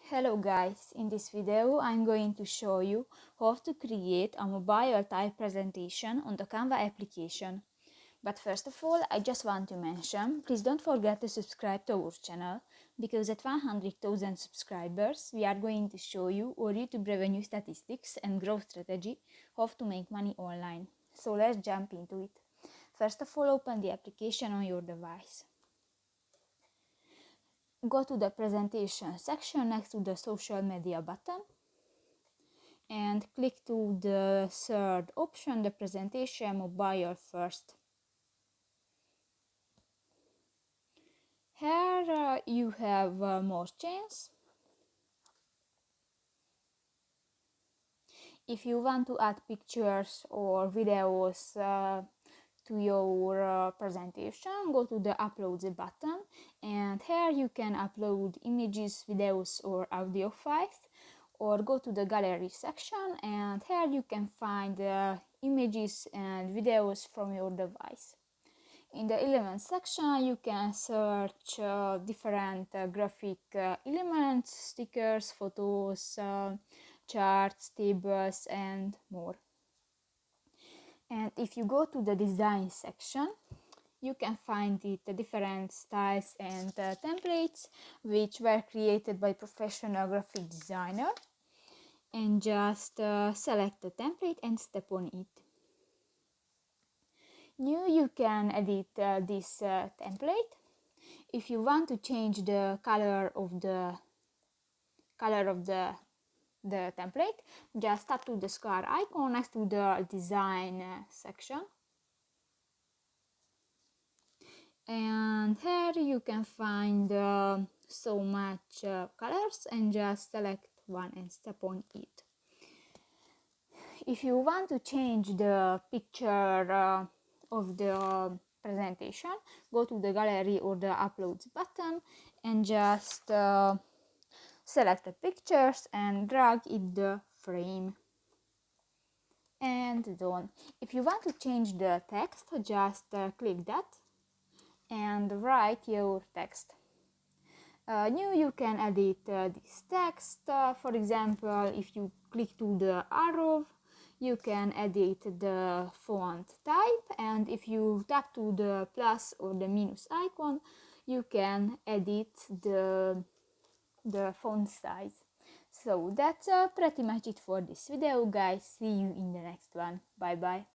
Hello guys, in this video I'm going to show you how to create a mobile type presentation on the Canva application. But first of all, I just want to mention, please don't forget to subscribe to our channel, because at 100,000 subscribers we are going to show you our YouTube revenue statistics and growth strategy, how to make money online. So let's jump into it. First of all, open the application on your device. Go to the presentation section next to the social media button and click to the third option, the presentation mobile first. Here you have more chains. If you want to add pictures or videos to your presentation, go to the upload button, and here you can upload images, videos or audio files, or go to the gallery section, and here you can find images and videos from your device. In the elements section you can search different graphic elements, stickers, photos, charts, tables and more. And if you go to the design section, you can find the different styles and templates which were created by professional graphic designer, and just select the template and step on it. Now you can edit this template. If you want to change the color of the template, just tap to the square icon next to the design section, and here you can find so much colors, and just select one and step on it. If you want to change the picture of the presentation, go to the gallery or the uploads button and just select the pictures and drag it the frame, and done. If you want to change the text, just click that and write your text. Now you can edit this text. For example, if you click to the arrow, you can edit the font type, and if you tap to the plus or the minus icon, you can edit the font size. So that's pretty much it for this video, guys. See you in the next one. Bye bye.